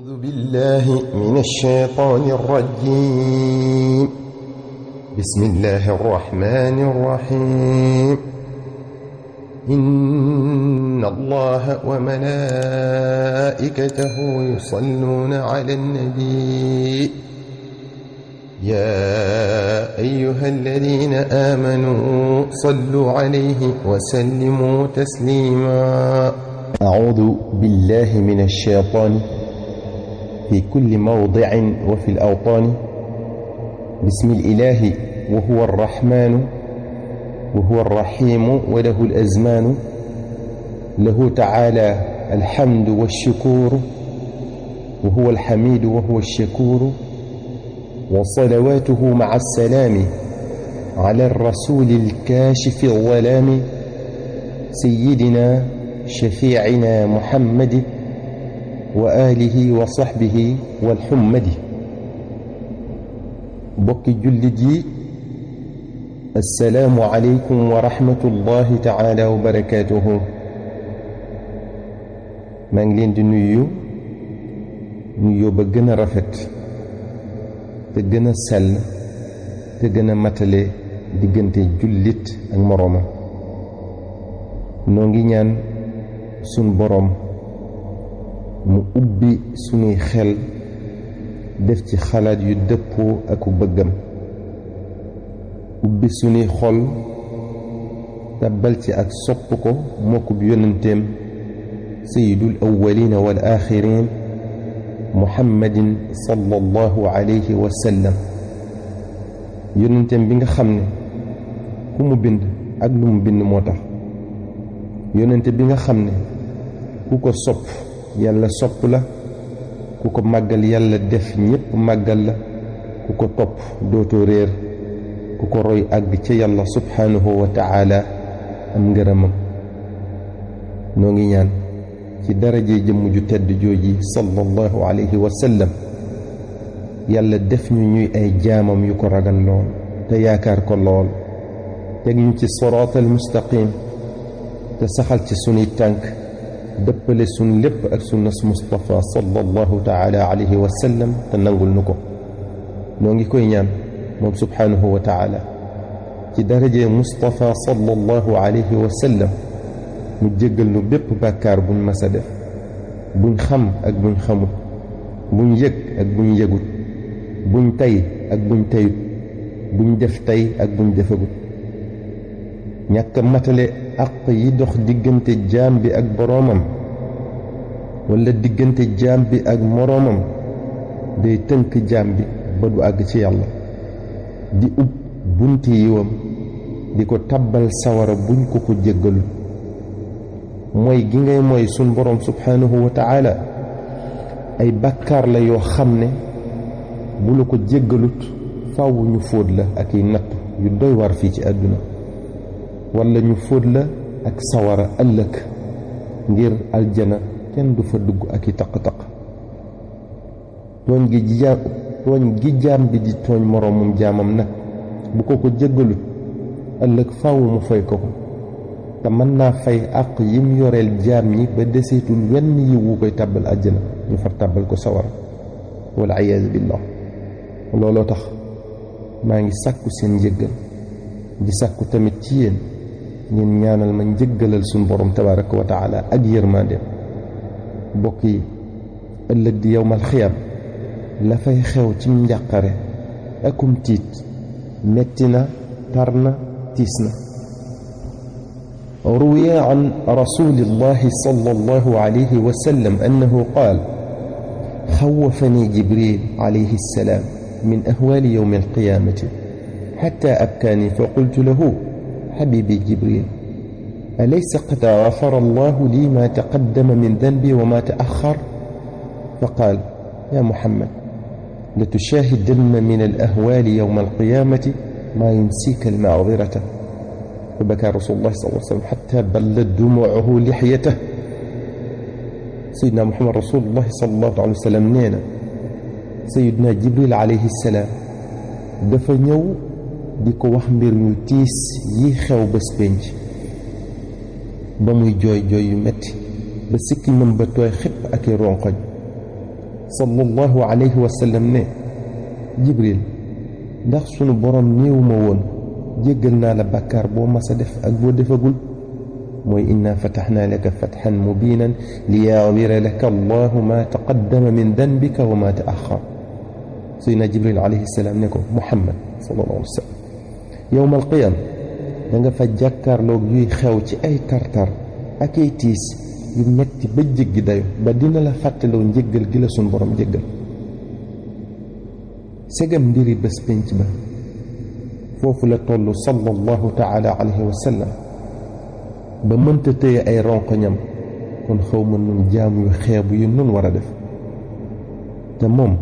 أعوذ بالله من الشيطان الرجيم. بسم الله الرحمن الرحيم. إن الله وملائكته يصلون على النبي يا أيها الذين آمنوا صلوا عليه وسلموا تسليما. أعوذ بالله من الشيطان في كل موضع وفي الأوطان. بسم الإله وهو الرحمن وهو الرحيم وله الأزمان. له تعالى الحمد والشكور وهو الحميد وهو الشكور. وصلواته مع السلام على الرسول الكاشف الظلام سيدنا شفيعنا محمد وآله وصحبه والحمد. بوكي جلدي السلام عليكم ورحمة الله تعالى وبركاته. maa ngi leen di nuyu ba gën a rafet te gën a sell te gën a matale diggante jullit ak moroomam. noo ngi ñaan sun boroom mu ubbi sunuy xel def ci xalaat yu dëppoo ak bëggam, ubbi sunuy xol tabbal ci ak sopp ko mokkub yonenteem sayyidul awwalina wal axirin muhammadin sallallahu alayhi wa sallam. yonenteem bi nga xam ne ku mu bind ak lu mu bind moo tax. yonente bi nga xam ne ku ko sopp yàlla sopp la, ku ko màggal yàlla def ñépp màggal la, ku ko topp dootoo réer, ku ko roy àgg ca yàlla subhanahu wa ta'ala am ngërëmam. noo ngi ñaan ci daraje jëmm ju tedd jooji sallallahu alayhi wa sallam yàlla def ñu ñuy ay jaamam yu ko ragal lool te yaakaar ko lool, teg ñu ci siraatal mustaqim te saxal ci sunuy tànk dëppale sun lépp ak sunnas Mustafa sallallahu taala alayhi wa sallam te nangul nu ko. noo ngi koy ñaan moom subhanahu wa taala ci daraje Mustafa sallallahu alayhi wa sallam mu jéggal nu bépp bàkkaar buñ mas a def, buñ xam ak buñ xamut, buñ yëg ak buñ yëgut, buñ tay ak buñ tayut, buñ def tay ak buñ defagut. ñàkk matale àq yi dox diggante jaam bi ak boroomam walla diggante jaam bi ak moroomam day tënk jaam bi ba du àgg ci yàlla, di ub bunti yiwam di ko tabbal sawara buñ ko ko jéggalul. mooy gi ngay mooy sun boroom subhanahu wa ta'ala ay bàkkaar la yoo xam ne bu la ko jéggalut faaw ñu fóot la ak i natt yu doy war fii ci àdduna, walla ñu fóot la ak sawara ëllëg ngir aljana kenn du fa dugg ak i taq-taq. tooñ gi jaam bi di tooñ moroomum jaamam nag bu ko ko jéggalut ëllëg faaw mu fay ko ko, te mën naa fay àq yim yoreel jaam ñi ba deseetul wenn yiwu koy tàbbal àjjana ñu far tàbbal ko sawara wal iyaazu billah. looloo tax maa ngi sàkku seen njëggal di sàkku tamit ci yéen ngeen ñaanal ma njëggalal suñ borom tabaraka wa taala ak yërmandeem. bokk yi, ëllëg di yowmal xiyaam la fay xew ci njàqare akum tiit metti na, tar na, tiis na. روي عن رسول الله صلى الله عليه وسلم أنه قال: خوفني جبريل عليه السلام من أهوال يوم القيامة حتى أبكاني، فقلت له: حبيبي جبريل، أليس قد غفر الله لي ما تقدم من ذنبي وما تأخر؟ فقال: يا محمد، لتشاهدن من الأهوال يوم القيامة ما ينسيك المعذرة. فبكى رسول الله صلى الله عليه وسلم حتى بلت دموعه لحيته. سيدنا محمد رسول الله صلى الله عليه وسلم نينا سيدنا جبريل عليه السلام dafa ñëw di ko wax mbir ñu tiis yi xew bés penc ba muy jooy jooy yu metti ba sikkiñam ba tooy xëpp ak i ronkoñ. sallallahu alayhi wa sallam ne Jibril ndax sunu borom néewuma woon jéggal naa la bàkkaar boo mas a def ak boo defagul mooy inna fataxnaa laka fatxan mubiinan liyaghfira laka allahu ma taqaddama min danbika wa ma taaxar Seydina Jibril alayhi salaam ne ko Muhammad sallallahu alayhi wa sallam yowma alqiyaama da nga fa jàkkaarloog yuy xew ci ay tartar ak ay tiis yu metti ba jéggi dayo ba dina la fàttaloo njéggal gi la sun borom jéggal segam mbiri bés pénc ba foofu la toll sallallahu taala alayhi wa sallam ba mënta tëye ay ronkoñam kon xaw ma nun jaamu yu xeebu yu nun war a def te moom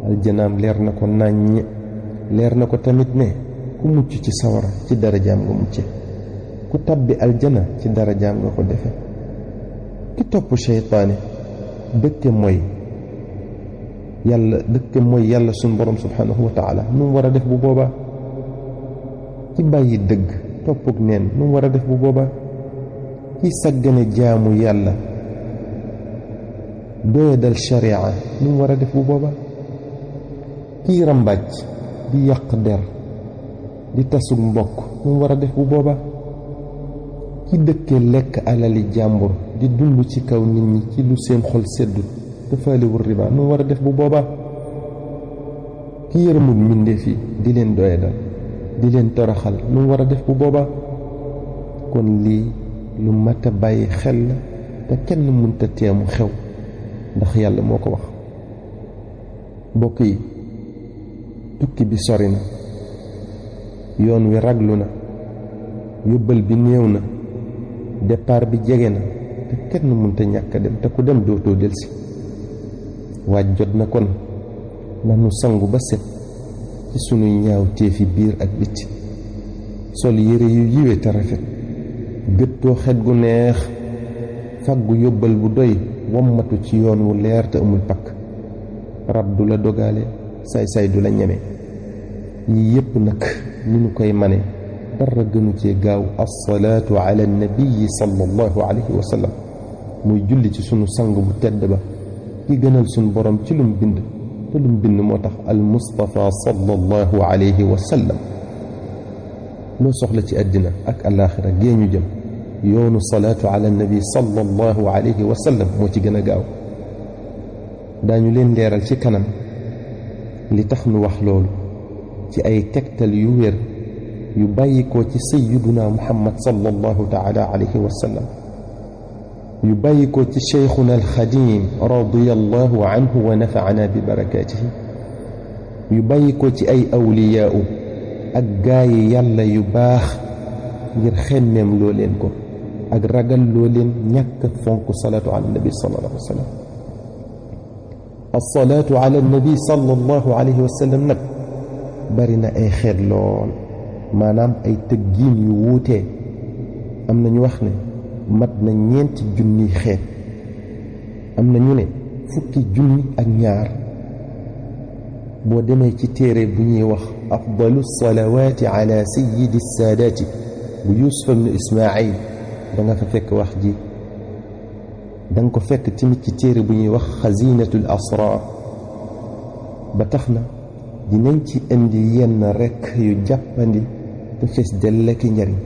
aljanaam leer na ko nàññ leer na ko tamit ne ku mucc ci sawara ci darajaam nga mucce ku tabbi aljana ci darajaam nga ko defe ki topp seytaane dëkke mooy yàlla suñ borom subhanahu wa taala nu mu war a def bu boobaa ci bàyyi dëgg toppuk neen nu mu war a def bu boobaa ki saggane jaamu yàlla doyadal sharia nu mu war a def bu boobaa kii rambàcc di yàq der di tasug mbokk nu mu war a def bu boobaa ki dëkke lekk alali jàmbur di dund ci kaw nit ñi ci lu seen xol seddut dafaaliwul riba nu mu war a def bu boobaa ki yërëmul mbindeef yi di leen doyadal di leen toroxal nu mu war a def bu boobaa kon lii lu mat a bàyyi xel la te kenn mënta teemu xew ndax yàlla moo ko wax mbokk yi tukki bi sori na yoon wi raglu na yóbbal bi néew na départ bi jege na te kenn mënta ñàkk a dem te ku dem dootoo delsi waaj jot na kon nanu sangu ba set ci sunuy ñaaw téefi biir ak bitti sol yére yu yiwe te rafet gëttoo xet gu neex faggu yóbbal bu doy wommatu ci yoon wu leer te amul pakk rab du la dogaale saay-saay du la ñeme yii yépp nag ni ñu koy mane dara gënu cee gaaw assalaatu ala nabiyi sallallahu alayhi wa sallam muy julli ci sunu sang bu tedd ba ki gënal sunu borom ci lum bind te lum bind moo tax al mustafa sallallahu alayhi wa sallam loo soxla ci àddina ak alaaxira gee ñu jëm yoonu salaatu ala nabi sallallahu alayhi wa sallam moo ci gën a gaaw daañu leen leeral ci kanam li tax nu wax loolu ci ay tegtal yu wér yu bàyyikoo ci sayyiduna muhammad sallallahu taala alayhi wa sallam yu bàyyikoo ci cheikhuna alxadim radiyallahu anhu wa nafaana bi barakaatihi yu bàyyikoo ci ay awliyaau ak gaayi yàlla yu baax ngir xemmeem loo leen ko ak ragal loo leen ñàkk fonk salaatu ala nabi sallallahu alayhi wa sallam alsalaatu ala nabi sallallahu alayhi wa sallam nag bari na ay xeet lool maanaam ay tëggiin yu wuutee am na ñu wax ne mat na 4 junniy xeet am na ñu ne 10 junni ak ñaar boo demee ci téere bu ñuy wax afdalu salawaati ala sayyidi saadaati bu Yuusuf ibn Ismaayil da nga fa fekk wax ji da nga ko fekk tamit ci téere bu ñuy wax xazinatul asrar ba tax na dinañ ci indi yenn rekk yu jàppandi te fees dell ki njariñ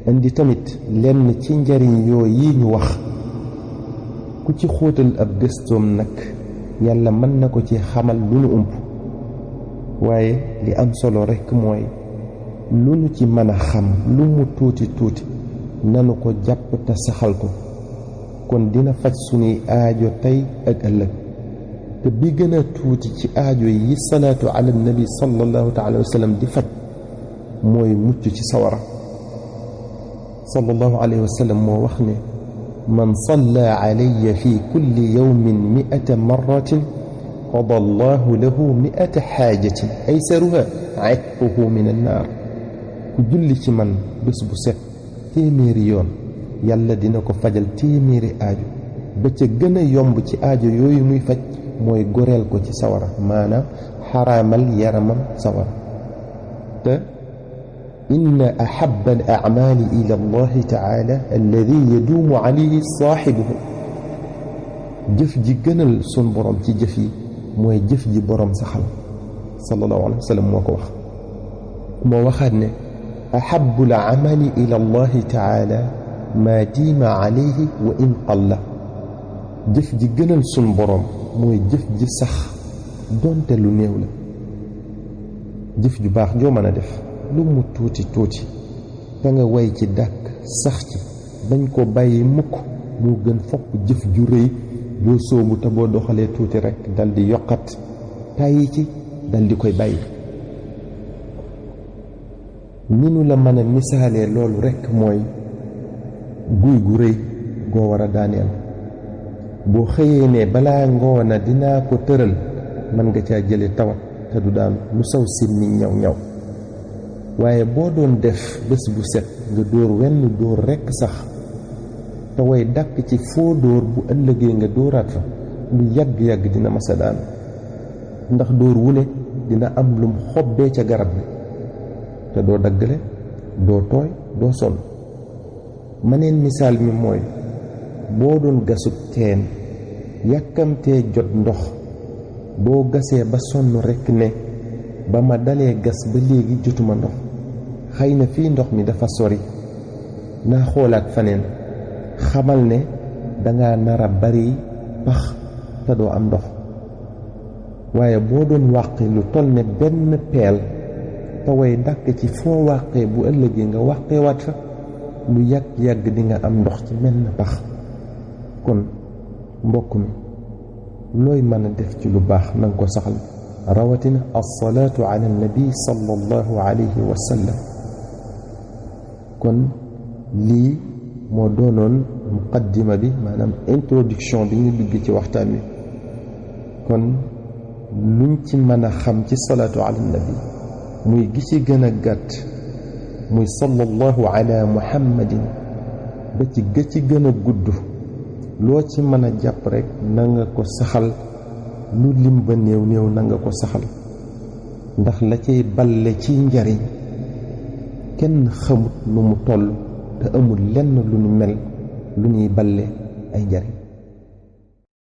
indi tamit lenn ci njariñ yoo yi ñu wax ku ci xóotal ab gëstoom nag yàlla mën na ko ci xamal lu nu ump waaye li am solo rekk mooy lu nu ci mën a xam lu mu tuuti tuuti nanu ko jàpp te saxal ko kon dina faj sunuy aajo tey ak ëllëg te bi gën a tuuti ci aajo yi salaatu ala nabi sallallahu taala wa sallam di faj mooy mucc ci sawara sallallahu alayhi wa sallam moo wax ne man salla alayya fi kulli yawmin 100 marratin qada allahu lahu 100 xaajatin aysaruha itquhu min annaar ku julli ci man bés bu set téeméeri yoon yàlla dina ko fajal téeméeri aajo ba ca gën a yomb ci aajo yooyu muy faj mooy goreel ko ci sawara maanaam xaraamal yaramam sawara te inna ahabba al a'maali ila allahi taala alladi yaduumu alayhi saaxibuhu jëf ji gënal sun borom ci jëf yi mooy jëf ji borom saxal sallallahu alayhi wa sallam moo ko wax moo waxaat ne ahabbu al amali ila allahi taala ma diima alayhi wa in qalla jëf ji gënal sun borom mooy jëf ji sax donte lu néew la jëf ju baax joo mën a def lu mu tuuti tuuti da nga way ci dàkk sax ci bañ ko bàyyi mukk moo gën fopp jëf ju rëy boo sóobu te boo doxalee tuuti rekk dal di yokkat tàyyi ci dal di koy bàyyi ni nu la mën a misaalee loolu rekk mooy guy gu rëy goo war a daaneel boo xëyee ne balaa ngoona dinaa ko tëral mën nga caa jële tawat te du daan lu saw simmi ñaw ñaw waaye boo doon def bés bu set nga dóor wenn dóor rekk sax te way dàkk ci foo dóor bu ëllëgee nga dóoraat fa lu yàgg-yàgg dina masa daan ndax dóor wu ne dina am lum xobbee ca garab bi te doo daggale doo tooy doo sonn maneen misaal mi mooy boo doon gasub teen yàkkamtee jot ndox boo gasee ba sonn rekk ne ba ma dalee gas ba léegi jotuma ndox xëy na fii ndox mi dafa sori naa xoolaat faneen xamal ne danga nara bari pax te doo am ndox waaye boo doon wàqi lu toll ne benn peel te way dàkk ci foo wàqee bu ëllëgee nga wàqeewaat fa lu yàgg-yàgg di nga am ndox ci menn pax kon mbokk mi looy mën a def ci lu baax nanga ko saxal rawatina alsalaatu ala nabi sallallahu alayhi wa sallam kon lii moo doonoon muqaddima bi maanaam introduction bi ñu dugg ci waxtaan wi kon luñ ci mën a xam ci salaatu ala nabi muy gi ci gën a gàtt muy sallallahu ala muhammadin ba ci ga ci gën a gudd loo ci mën a jàpp rekk na nga ko saxal lu lim ba néew néew na nga ko saxal ndax la cay balle ci njariñ kenn xamut nu mu toll te amul lenn lu nu mel lu ñuy balle ay njariñ